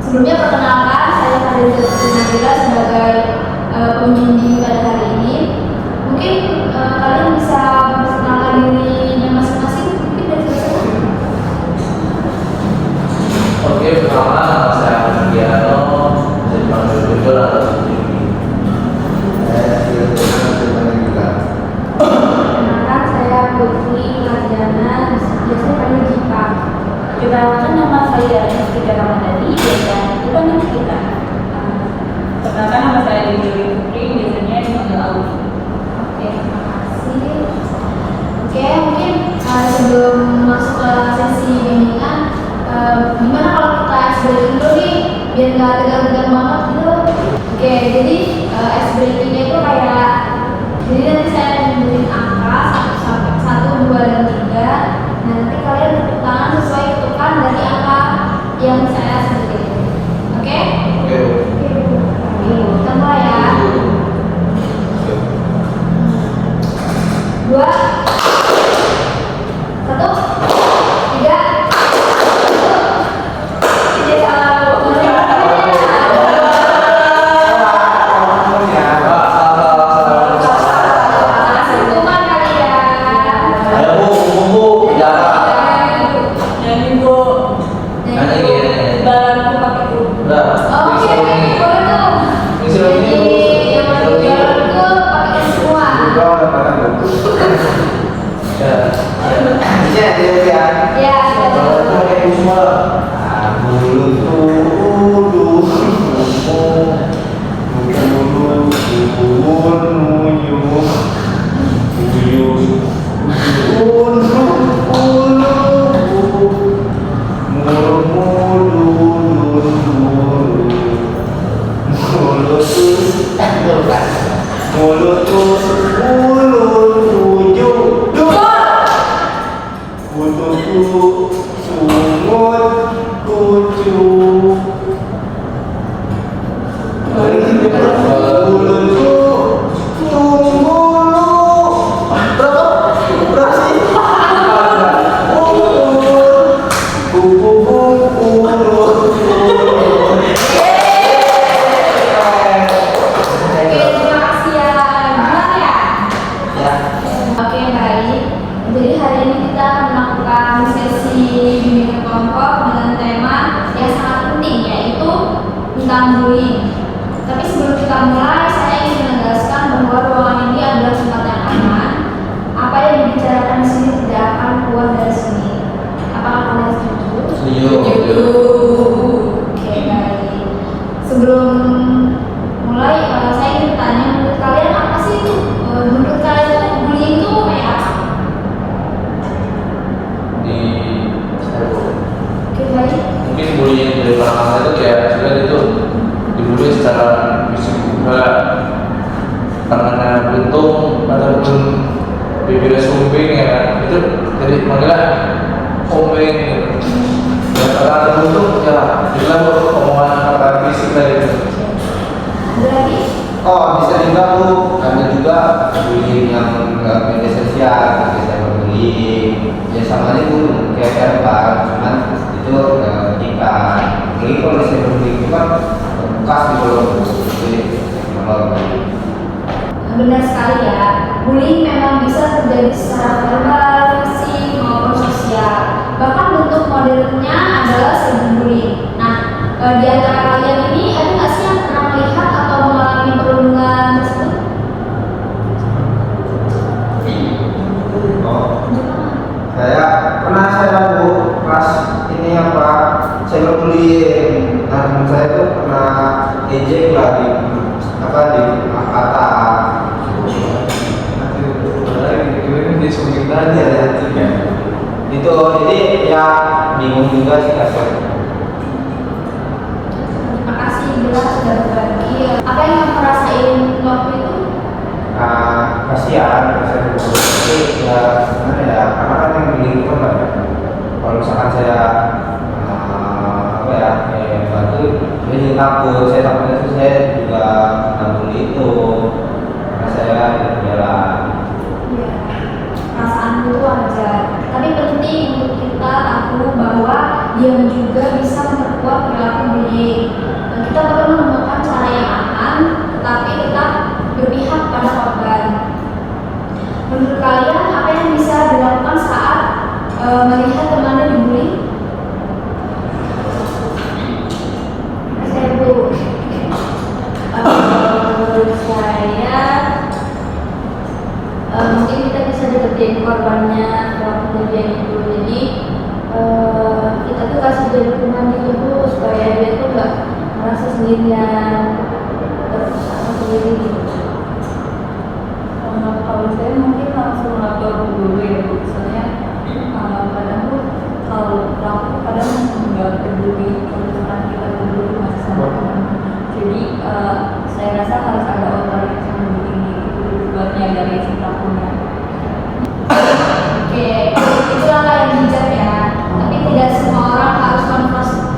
Sebelumnya perkenalkan, saya Fadil Nabila sebagai pembimbing pada hari ini. Mungkin kalian bisa memperkenalkan dirinya masing-masing, mungkin dari saya. Oke, pertama nama saya Diano, bisa dipanggil Jujur atau Jujur. Perkenalkan, saya Putri Marjana, biasanya panggil Jipa. Perkenalkan, nama saya Rizky Ramadhani, dan dipanggil kita. Perkenalkan, nama saya Dewi Putri, biasanya dipanggil Audi. Oke, terima kasih. Oke, mungkin sebelum masuk ke sesi bimbingan, gimana kalau kita ice breaking dulu nih, biar nggak tegang-tegang banget gitu. Oke, jadi ice breakingnya itu kayak, jadi nanti saya nyebutin angka 1, 2, dan 3. Nah, nanti kalian tepuk tangan sesuai ketukan dari angka yang saya sebutin. Oke? Oke. Kita mulai ya. 2, 1, 3. Hitungan kalian. Ayo Bu, jarak. Nyanyi Bu, Nyanyi gini. balanku pakai Bu. Udah. Oke, boleh tuh. Jadi yang mau jalan itu pakai semua. Ya, Oke, terima kasih ya. Gimana ya? Oke, baik. Jadi hari ini kita akan melakukan sesi bimbingan kelompok dengan tema yang sangat penting, yaitu tentang bullying. Tapi sebelum kita mulai, saya ingin menegaskan bahwa ruangan ini adalah tempat yang aman. Apa yang dibicarakan di sini tidak akan keluar dari sini. Apakah kalian setuju? Setuju. Oke, baik. Sebelum mulai, saya ingin bertanya, menurut kalian apa sih itu? Menurut kalian itu bullying itu kayak apa? Di Oke, baik. mungkin bullying dari belakang itu kayak sebenarnya itu dibully secara fisik juga, tangannya buntung ataupun bibirnya sumbing ya kan, itu jadi manggilnya sumbing gitu. Dan tangan buntung ya bilang omongan kata fisik tadi itu. Ada lagi? Oh, bisa juga Bu, ada juga bullying yang media sosial, kayak cyberbullying. Ya sama aja Bu, kayak verbal, cuman itu tingkat. Jadi kalau cyberbullying itu kan bekas gitu loh Bu. Jadi kalau Benar sekali ya, bullying memang bisa terjadi secara verbal, fisik, maupun sosial. Bahkan bentuk modernnya adalah cyberbullying. Nah, di antara kalian ini ada nggak sih yang pernah melihat atau mengalami perundungan tersebut? oh, saya Bu kelas ini apa cyberbullying. Nah, teman saya tuh pernah ejek lah di kata. Dia sumbing tadi Itu jadi ya bingung juga sih kasar. Terima kasih Bila sudah berbagi. Apa yang kamu rasain waktu itu? Kasihan tapi ya gimana ya, karena kan yang beli itu kan banyak. Kalau misalkan saya apa ya bantu, dia jadi takut. Saya takutnya itu saya juga kena bully itu karena saya di jalan. Ya, perasaan itu wajar. Tapi penting untuk kita tahu bahwa diam juga bisa memperkuat perilaku bullying bullying. Kita perlu menemukan cara yang aman, tetapi tetap berpihak pada korban. Menurut kalian, apa yang bisa dilakukan saat melihat temannya dibully? Saya dulu. Menurut saya, mungkin kita bisa deketin korbannya setelah kejadian itu. Jadi kita tuh kasih dia dukungan gitu Bu, supaya dia tuh nggak merasa sendirian, terus sendiri gitu. Kalau saya mungkin langsung lapor dulu ya Bu. Soalnya kadang tuh kalau pelaku kadang nggak peduli kebutuhan kita dulu masih sama teman. Jadi saya rasa harus ada otoritas yang lebih tinggi itu buat nyadari si pelakunya. Oke, itu langkah yang bijak ya. Tapi tidak semua orang harus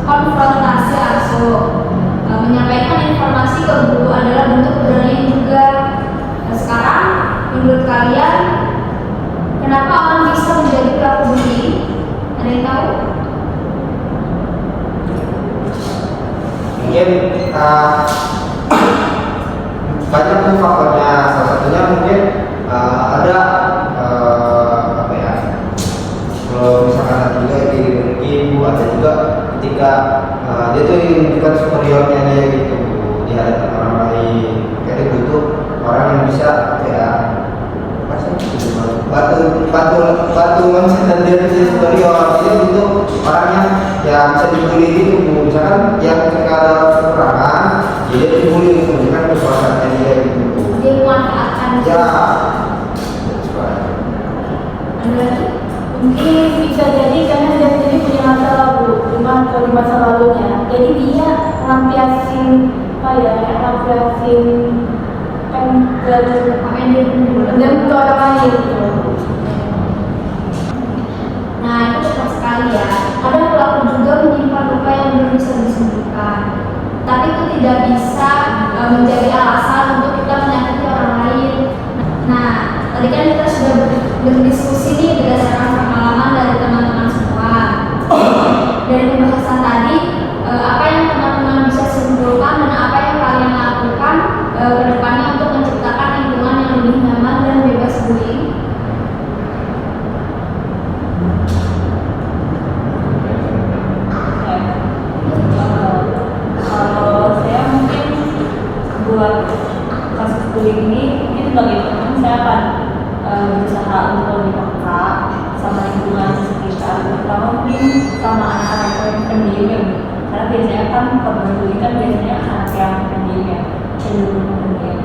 konfrontasi langsung. Menyampaikan informasi ke guru adalah bentuk keberanian juga. Nah, sekarang, menurut kalian, kenapa orang bisa menjadi pelaku bullying? Ada yang tahu? Mungkin banyak tuh faktornya. Salah satunya mungkin ada apa ya? Kalau misalkan ada juga ibu, ada juga ketika dia tuh ingin menunjukkan superiornya dia gitu di hadapan orang lain. Jadi butuh orang yang bisa ya batu manusia dia menjadi superior. Dia butuh orang yang bisa dibully gitu Bu. Misalkan yang ketika ada kekurangan dia dibully gitu, menunjukkan kekuasaannya dia gitu Bu. Dia memanfaatkan. Ya. Ada lagi? Mungkin bisa jadi karena dia sendiri punya masalah Bu, di masa lalunya. Jadi dia lampiasin pendem ke orang lain gitu. Nah, itu tepat sekali ya. Kadang pelaku juga menyimpan luka yang belum bisa disembuhkan. Tapi itu tidak bisa menjadi alasan untuk kita menyakiti orang lain. Nah, tadi kan kita sudah berdiskusi nih berdasarkan pengalaman dari teman-teman semua. Dari pembahasan tadi, apa yang teman-teman bisa simpulkan dan apa yang kalian lakukan ke depannya untuk menciptakan lingkungan yang lebih nyaman dan bebas bullying? Kalau saya mungkin buat kasus bullying ini mungkin sebagai teman saya akan berusaha untuk lebih peka sama lingkungan sekitar, terutama mungkin sama anak-anak yang pendiam ya. Karena biasanya kan korban bullying kan biasanya anak yang pendiam ya, cenderung pendiam.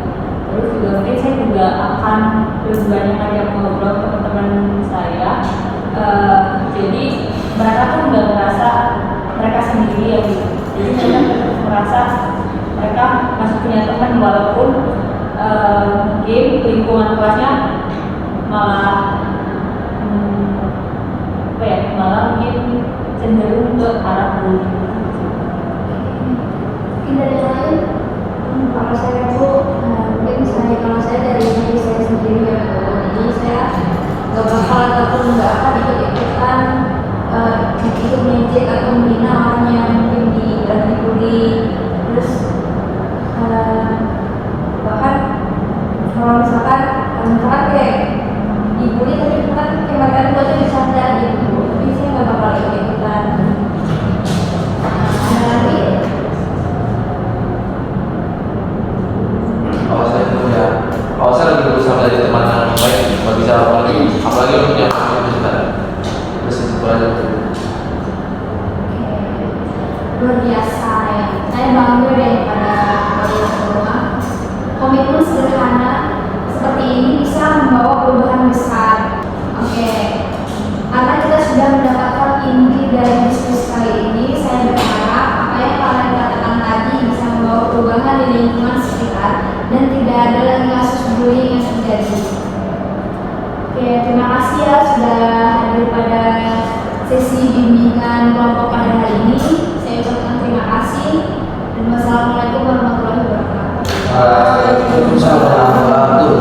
Terus juga mungkin saya juga akan lebih banyak ngajak ngobrol ke teman-teman saya. Jadi mereka tuh nggak merasa mereka sendiri ya gitu. Jadi mereka merasa mereka masih punya teman walaupun mungkin lingkungan kelasnya malah mungkin cenderung ke arah bullying. Mungkin dari yang lain? Kalau saya itu mungkin kalau saya dari diri saya sendiri ya, jadi saya nggak bakal ataupun nggak akan ikut-ikutan ikut mengejek atau menghina orang yang mungkin dibully. Terus bahkan kalau misalkan kayak dibully tapi bukan kayak mereka buatnya bercanda gitu, tapi saya nggak bakal ikut-ikutan. Ada lagi? Kalau saya lebih berusaha menjadi teman yang baik, nggak bisa apalagi untuk yang kita terus itu aja. Luar biasa ya, saya bangga deh pada kalian semua. Komitmen sederhana seperti ini bisa membawa perubahan besar. Oke, karena kita sudah mendapatkan inti dari diskusi kali ini, saya berharap apa yang kalian katakan tadi bisa membawa perubahan di lingkungan sekitar dan tidak ada lagi kasus bullying yang terjadi. Oke, terima kasih ya sudah hadir pada sesi bimbingan kelompok pada hari ini. Saya ucapkan terima kasih dan wassalamualaikum warahmatullahi wabarakatuh. Waalaikumsalam warahmatullahi wabarakatuh.